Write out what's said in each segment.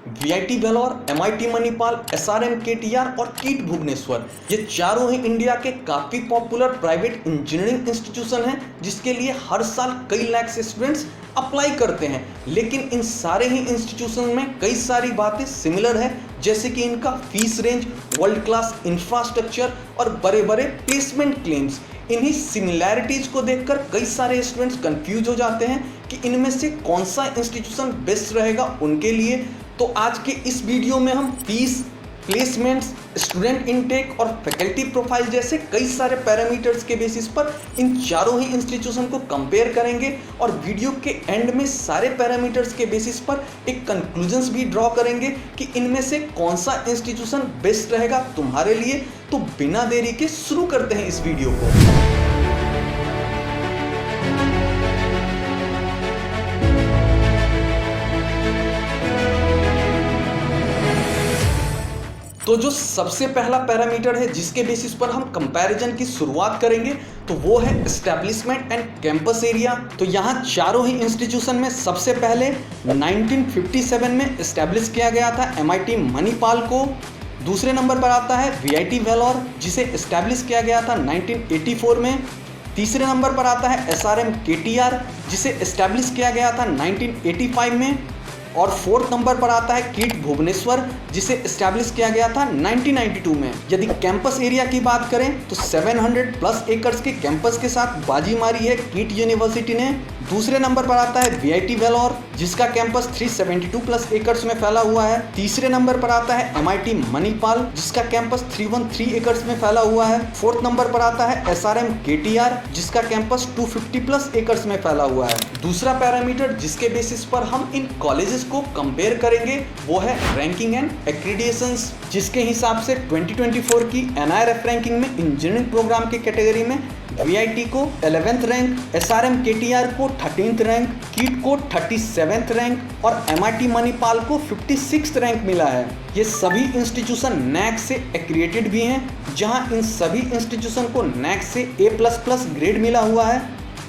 VIT Vellore, MIT Manipal, SRM KTR और KIIT Bhubaneswar, ये चारों ही इंडिया के काफ़ी पॉपुलर प्राइवेट इंजीनियरिंग इंस्टीट्यूशन हैं जिसके लिए हर साल कई लाख स्टूडेंट्स अप्लाई करते हैं। लेकिन इन सारे ही इंस्टीट्यूशन में कई सारी बातें सिमिलर है, जैसे कि इनका fees range, world class infrastructure और बड़े बड़े प्लेसमेंट क्लेम्स। इन्हीं सिमिलैरिटीज़ को देखकर कई सारे स्टूडेंट्स कंफ्यूज हो जाते हैं कि इनमें से कौन सा इंस्टीट्यूशन बेस्ट रहेगा उनके लिए। तो आज के इस वीडियो में हम फीस, प्लेसमेंट्स, स्टूडेंट इनटेक और फैकल्टी प्रोफाइल जैसे कई सारे पैरामीटर्स के बेसिस पर इन चारों ही इंस्टीट्यूशन को कंपेयर करेंगे और वीडियो के एंड में सारे पैरामीटर्स के बेसिस पर एक कंक्लूजन्स भी ड्रॉ करेंगे कि इनमें से कौन सा इंस्टीट्यूशन बेस्ट रहेगा तुम्हारे लिए। तो बिना देरी के शुरू करते हैं इस वीडियो को। तो जो सबसे पहला पैरामीटर है जिसके बेसिस पर हम कंपैरिजन की शुरुआत करेंगे तो वो है एस्टैब्लिशमेंट एंड कैंपस एरिया। तो यहाँ चारों ही इंस्टीट्यूशन में सबसे पहले 1957 में इस्टेब्लिश किया गया था एमआईटी मणिपाल को। दूसरे नंबर पर आता है वीआईटी वेलोर जिसे इस्टेब्लिश किया गया था 1984 में। तीसरे नंबर पर आता है एसआरएम केटीआर जिसे इस्टेब्लिश किया गया था 1985 में। और फोर्थ नंबर पर आता है कीट भुवनेश्वर जिसे इस्टेब्लिश किया गया था 1992 में। यदि कैंपस एरिया की बात करें तो 700 प्लस एकर्स के कैंपस के साथ बाजी मारी है कीट यूनिवर्सिटी ने। दूसरे नंबर पर आता है वीआईटी वेलोर जिसका कैंपस 372 प्लस एकर्स में फैला हुआ है। तीसरे नंबर पर आता है एमआईटी मणिपाल जिसका कैंपस 313 एकर्स में फैला हुआ है। फोर्थ नंबर पर आता है एसआरएम केटीआर जिसका कैंपस 250 प्लस एकर्स में फैला हुआ है। दूसरा पैरामीटर जिसके बेसिस पर हम इन कॉलेजेस को कंपेयर करेंगे वो है रैंकिंग एंड एक्रीडिएशंस, जिसके हिसाब से 2024 की एनआईआरएफ रैंकिंग में इंजीनियरिंग प्रोग्राम के कैटेगरी में वीआईटी को 11th रैंक, एसआरएम केटीआर को 13th रैंक, कीट को 37th रैंक और एमआईटी मणिपाल को 56th रैंक मिला है। ये सभी इंस्टीट्यूशन नैक से एक्रीडिएटेड भी हैं, जहां इन सभी इंस्टीट्यूशन को नैक से A++ ग्रेड मिला हुआ है।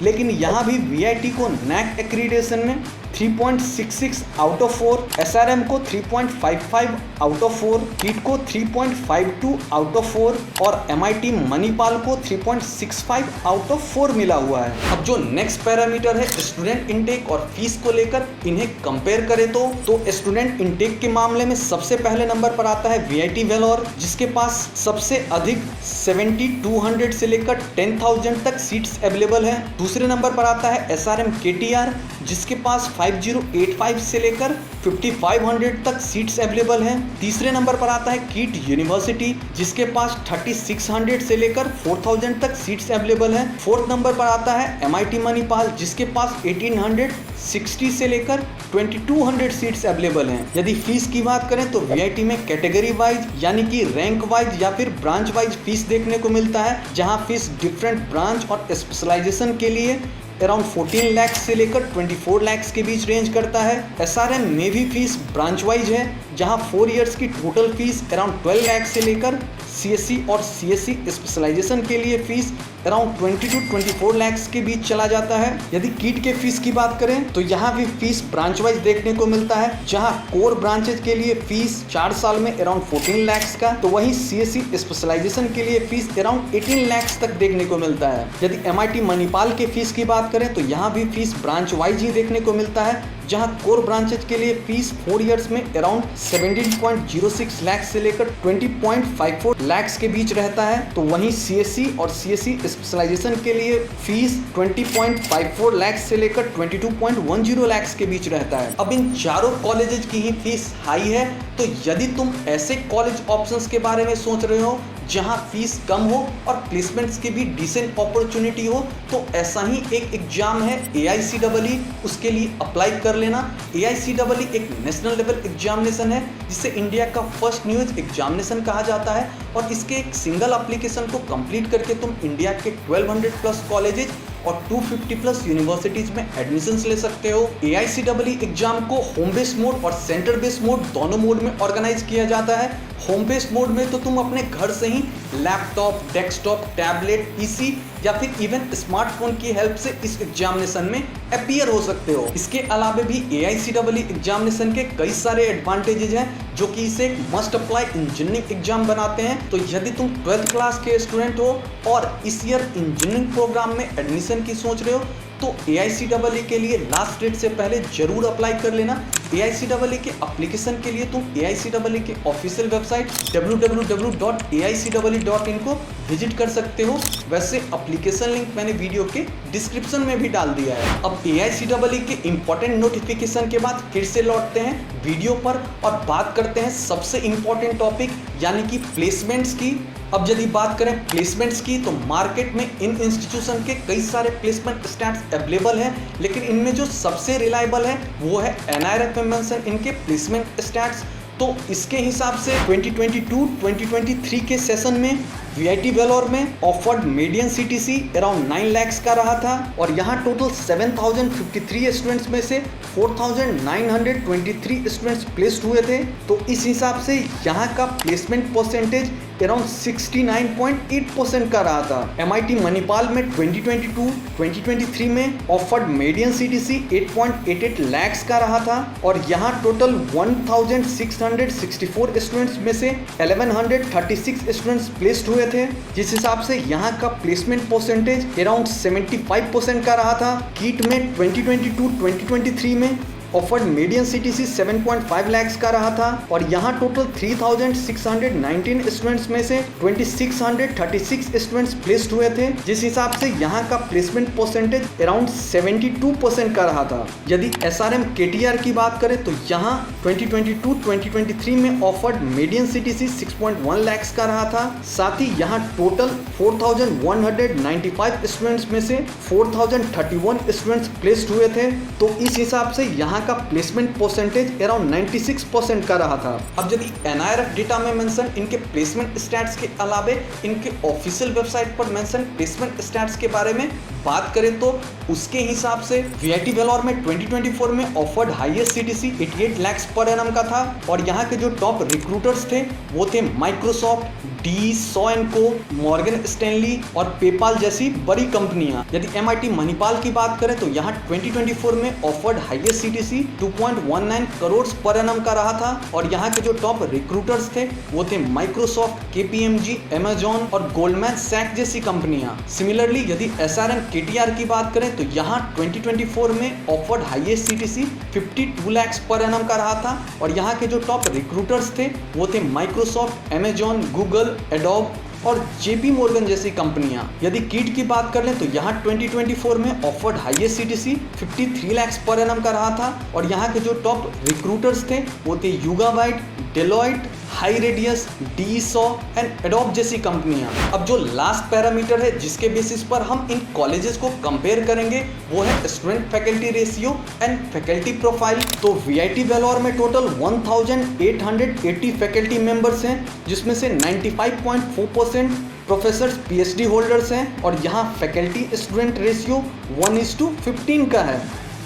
लेकिन यहाँ भी वीआईटी को नैक एक्रीडिएशन में 3.66 आउट ऑफ 4, एसआरएम को 3.55 आउट ऑफ 4, कीट को 3.52 आउट ऑफ 4 और एमआईटी मणिपाल को 3.65 आउट ऑफ 4 मिला हुआ है। अब जो नेक्स्ट पैरामीटर है स्टूडेंट इनटेक और फीस को लेकर इन्हें कंपेयर करें तो स्टूडेंट इनटेक के मामले में सबसे पहले नंबर पर आता है वीआईटी वेलोर जिसके पास सबसे अधिक 7200 से लेकर 10,000 तक सीट्स अवेलेबल है। दूसरे नंबर पर आता है एसआरएम केटीआर जिसके पास 5085 से लेकर 5500 तक सीट्स अवेलेबल हैं। तीसरे नंबर पर आता है कीट यूनिवर्सिटी जिसके पास 3600 से लेकर 4000 तक सीट्स अवेलेबल हैं। फोर्थ नंबर पर आता है एमआईटी मणिपाल जिसके पास 1860 से लेकर 2200 सीट्स अवेलेबल हैं। यदि फीस की बात करें तो वीआईटी में कैटेगरी वाइज यानी कि रैंक वाइज या फिर ब्रांच वाइज फीस देखने को मिलता है, जहां फीस डिफरेंट ब्रांच और स्पेशलाइजेशन के लिए अराउंड 14 लाख से लेकर 24 लाख के बीच रेंज करता है। एसआरएम में भी फीस ब्रांच वाइज है, जहां 4 इयर्स की टोटल फीस अराउंड 12 लाख से लेकर सीएससी और सीएससी स्पेशलाइजेशन के लिए फीस अराउंड 20 to 24 लाख के बीच चला जाता है। यदि कीट के फीस की बात करें तो यहाँ भी फीस ब्रांच वाइज देखने को मिलता है, जहाँ कोर ब्रांचेज के लिए फीस 4 साल में अराउंड 14 लाख का, तो वहीं सीएससी स्पेशलाइजेशन के लिए फीस अराउंड 18 लाख तक देखने को मिलता है। यदि एमआईटी मणिपाल के फीस की बात करें तो यहाँ भी फीस ब्रांच वाइज ही देखने को मिलता है, जहां कोर ब्रांचेज के लिए फीस 4 इयर्स में अराउंड 17.06 लाख से लेकर 20.54 लाख के बीच रहता है, तो वहीं सीएससी और सीएससी स्पेशलाइजेशन के लिए फीस 20.54 लाख से लेकर 22.10 लाख के बीच रहता है। अब इन चारों कॉलेजेस की ही फीस हाई है, तो यदि तुम ऐसे कॉलेज ऑप्शंस के बारे में सोच रहे हो जहां फीस कम हो और प्लेसमेंट्स की भी डिसेंट अपॉर्चुनिटी हो, तो ऐसा ही एक एग्जाम है AICEE, उसके लिए अप्लाई कर लेना। AICEE एक नेशनल लेवल एग्जामिनेशन है जिसे इंडिया का फर्स्ट न्यूज एग्जामिनेशन कहा जाता है और इसके एक सिंगल एप्लीकेशन को कंप्लीट करके तुम इंडिया के 1200 प्लस कॉलेजेस और 250 प्लस यूनिवर्सिटीज में एडमिशन्स ले सकते हो। AICEE एग्जाम को होम बेस्ड मोड और सेंटर बेस्ड मोड दोनों मोड में ऑर्गेनाइज किया जाता है। होम बेस्ड मोड में तो तुम अपने घर से ही लैपटॉप, डेस्कटॉप, टैबलेट, पीसी या फिर इवन स्मार्टफोन की हेल्प से इस एग्जामिनेशन में अपीयर हो सकते हो। इसके अलावा भी AICEE एग्जामिनेशन के कई सारे एडवांटेजेस हैं जो कि इसे एक मस्ट अप्लाई इंजीनियरिंग एग्जाम बनाते हैं। तो यदि तुम 12th क्लास के स्टूडेंट हो और इस ईयर इंजीनियरिंग प्रोग्राम में एडमिशन की सोच रहे हो तो AICEE के लिए लास्ट डेट से पहले जरूर अप्लाई कर लेना। AICEE के एप्लीकेशन के लिए तुम AICEE के ऑफिशियल वेबसाइट www.aiceee.in को विजिट कर सकते हो। वैसे एप्लीकेशन लिंक मैंने वीडियो के डिस्क्रिप्शन में भी डाल दिया है। अब AICEE के इंपॉर्टेंट नोटिफिकेशन के बाद फिर से लौटते हैं वीडियो पर और बात करते हैं सबसे इंपॉर्टेंट टॉपिक यानी कि प्लेसमेंट्स की। अब यदि बात करें प्लेसमेंट्स की तो मार्केट में इन इंस्टीट्यूशन के कई सारे प्लेसमेंट स्टैट्स अवेलेबल हैं, लेकिन इनमें जो सबसे रिलायबल है वो है NIRF में मेंशन इनके प्लेसमेंट स्टैट्स। तो इसके हिसाब से 2022-2023 के सेशन में VIT वेलोर में offered median CTC around 9 lakhs का रहा था और यहाँ टोटल 7053 स्टूडेंट्स में से 4923 स्टूडेंट्स प्लेस्ड हुए थे। तो इस हिसाब से यहाँ का प्लेसमेंट परसेंटेज अराउंड 69.8% का रहा था। MIT मणिपाल में 2022-2023 में ऑफर्ड मीडियन CTC 8.88 lakhs का रहा था और यहाँ टोटल 1664 स्टूडेंट्स में से 1136 स्टूडेंट्स प्लेस्ड हुए थे, जिस हिसाब से यहाँ का प्लेसमेंट परसेंटेज अराउंड 75% का रहा था। कीट में 2022-2023 में ऑफर्ड मीडियन CTC 7.5 lakhs का रहा था और यहाँ टोटल 3619 स्टूडेंट्स में से 2636 स्टूडेंट्स प्लेस्ड हुए थे, जिस हिसाब से यहाँ का प्लेसमेंट परसेंटेज अराउंड 72% का रहा था। यदि SRM KTR की बात करें तो यहाँ 2022-2023 में ऑफर्ड मीडियन CTC 6.1 lakhs का रहा था। साथ ही यहाँ टोटल 4195 स्टूडेंट्स में से 4031 स्टूडेंट्स प्लेस्ड हुए थे। तो इस हिसाब से यहाँ का प्लेसमेंट परसेंटेज अराउंड 96% का रहा था। अब यदि NIRF डेटा में मेंशन इनके प्लेसमेंट स्टैट्स के अलावे इनके ऑफिशियल वेबसाइट पर मेंशन प्लेसमेंट स्टैट्स के बारे में बात करें तो उसके हिसाब से VIT वेलोर में 2024 में offered highest CTC 88 lakhs per annum का था और यहाँ के जो टॉप रिक्रूटर्स थे वो थे माइक्रोसॉफ्ट, डी, सॉ एंड को, मॉर्गन स्टैनली और पेपाल जैसी बड़ी कंपनियां। यदि MIT मणिपाल की बात करें तो यहाँ 2024 में offered highest CTC 2.19 crore per annum का रहा था और यहाँ के जो टॉप रिक्रूटर्स थे वो थे माइक्रोसॉफ्ट, KPMG, Amazon और गोल्डमैन सैक्स जैसी कंपनियां। सिमिलरली यदि SRM KTR की बात करें तो यहाँ 2024 में offered highest CTC 52 lakhs per annum का रहा था और यहाँ के जो टॉप रिक्रूटर्स थे वो थे माइक्रोसॉफ्ट, Amazon, गूगल, एडोब और JP मॉर्गन जैसी कंपनियां। यदि कीट की बात कर लें तो यहाँ 2024 में offered highest CTC 53 lakhs per annum का रहा था और यहाँ के जो टॉप रिक्रूटर्स थे वो थे Yugabyte, Deloitte, HighRadius, D, Shaw and Adobe जैसी कंपनियां। अब जो लास्ट पैरामीटर है जिसके बेसिस पर हम इन कॉलेजेस को कंपेयर करेंगे वो है student faculty ratio and faculty profile. तो VIT वेलोर में टोटल 1880 फैकल्टी मेंबर्स हैं, जिसमें से 95.4% प्रोफेसर्स PhD होल्डर्स हैं और यहाँ फैकल्टी स्टूडेंट रेशियो 1:15 का है।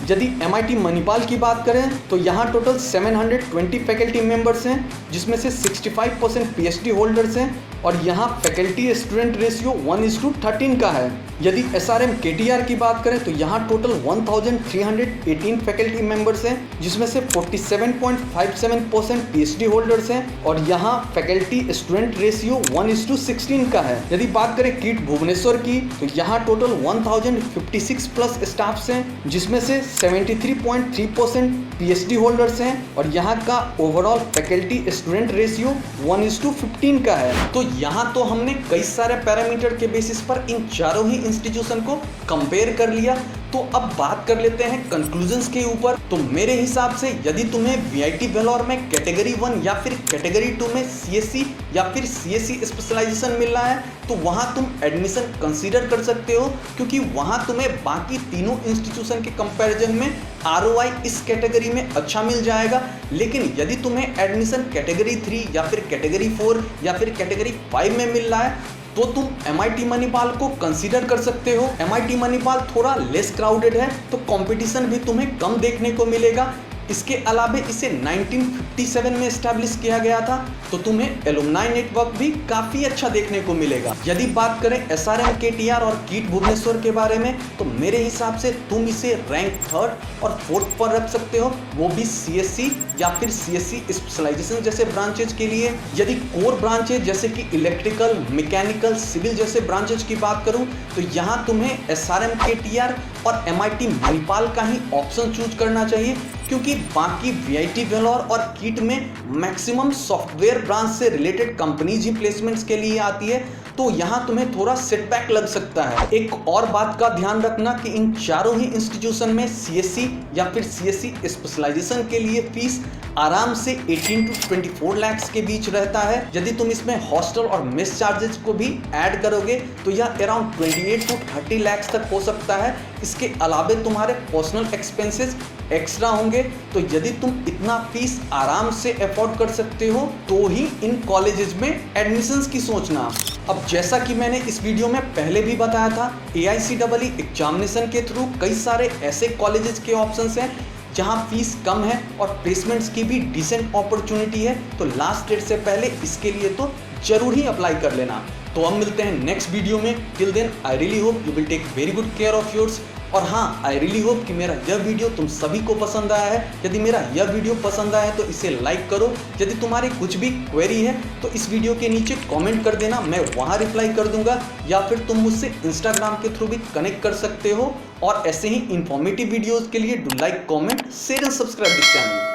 यदि MIT मणिपाल की बात करें तो यहाँ टोटल 720 फैकल्टी मेंबर्स हैं, जिसमें से 65% PhD होल्डर्स हैं और यहाँ फैकल्टी स्टूडेंट रेशियो 1:13 का है। यदि SRM KTR की बात करें तो यहाँ टोटल 1318 फैकल्टी मेंबर्स हैं, जिसमें से 47.57% PhD होल्डर्स हैं और यहाँ फैकल्टी स्टूडेंट रेशियो 1:16 का है। यदि बात करें कीट भुवनेश्वर की तो यहाँ टोटल 1056 प्लस स्टाफ्स हैं, जिसमें से 73.3% PhD होल्डर्स हैं और यहाँ का ओवरऑल फैकल्टी स्टूडेंट रेशियो 1:15 का है। तो यहाँ तो हमने कई सारे पैरामीटर के बेसिस पर इन चारों ही इंस्टीट्यूशन को कंपेयर कर लिया। तो अब बात कर लेते हैं कंक्लूजन्स के ऊपर। तो मेरे हिसाब से यदि तुम्हें VIT वेलोर में कैटेगरी 1 या फिर कैटेगरी 2 में CSE या फिर CSE स्पेशलाइजेशन मिल रहा है तो वहाँ तुम एडमिशन कंसीडर कर सकते हो, क्योंकि वहाँ तुम्हें बाकी तीनों इंस्टीट्यूशन के कंपैरिजन में ROI इस कैटेगरी में अच्छा मिल जाएगा। लेकिन यदि तुम्हें एडमिशन कैटेगरी 3 या फिर कैटेगरी 4 या फिर कैटेगरी 5 में मिल रहा है तो तुम MIT मणिपाल को कंसीडर कर सकते हो। MIT मणिपाल थोड़ा लेस क्राउडेड है तो कंपटीशन भी तुम्हें कम देखने को मिलेगा। इसके अलावा इसे 1957 में एस्टैब्लिश किया गया था, तो तुम्हें एलुमनाई नेटवर्क भी काफी अच्छा देखने को मिलेगा। यदि बात करें SRM KTR और कीट भुवनेश्वर के बारे में, तो मेरे हिसाब से तुम इसे रैंक 3rd और 4th पर रख सकते हो, वो भी CSC या फिर CSC स्पेशलाइजेशन जैसे ब्रांचेज के लिए। यदि कोर ब्रांचेज जैसे कि इलेक्ट्रिकल, मैकेनिकल, सिविल जैसे ब्रांचेज की बात करूं, तो यहाँ तुम्हें SRM KTR और MIT मणिपाल का ही ऑप्शन चूज करना चाहिए, क्योंकि बाकी VIT वेलोर और कीट में मैक्सिमम सॉफ्टवेयर ब्रांच से रिलेटेड कंपनीज ही प्लेसमेंट्स के लिए आती है, तो यहाँ तुम्हें थोड़ा सेटबैक लग सकता है। एक और बात का ध्यान रखना कि इन चारों ही इंस्टीट्यूशन में CSC या फिर CSC स्पेशलाइजेशन के लिए फीस आराम से 18 to 24 लाख के बीच रहता है। यदि तुम इसमें हॉस्टल और मेस चार्जेस को भी ऐड करोगे तो यह अराउंड 28 to 30 लाख तक हो सकता है। इसके अलावा तुम्हारे पर्सनल एक्सपेंसेस एक्स्ट्रा होंगे, तो यदि तुम इतना फीस आराम से अफोर्ड कर सकते हो तो ही इन कॉलेजेस में एडमिशंस की सोचना। अब जैसा कि मैंने इस वीडियो में पहले भी बताया था, AICEE एग्जामिनेशन के थ्रू कई सारे ऐसे कॉलेजेस के ऑप्शंस हैं जहां फीस कम है और प्लेसमेंट्स की भी डिसेंट अपॉर्चुनिटी है, तो लास्ट डेट से पहले इसके लिए तो जरूर ही अप्लाई कर लेना। तो हम मिलते हैं नेक्स्ट वीडियो में। Till then I really hope you will take very good care of yours. और हाँ, आई रियली होप कि मेरा यह वीडियो तुम सभी को पसंद आया है। यदि मेरा यह वीडियो पसंद आया है तो इसे लाइक करो। यदि तुम्हारी कुछ भी क्वेरी है तो इस वीडियो के नीचे कमेंट कर देना, मैं वहाँ रिप्लाई कर दूंगा, या फिर तुम मुझसे इंस्टाग्राम के थ्रू भी कनेक्ट कर सकते हो। और ऐसे ही इंफॉर्मेटिव वीडियोज़ के लिए do like, comment, share and subscribe this channel.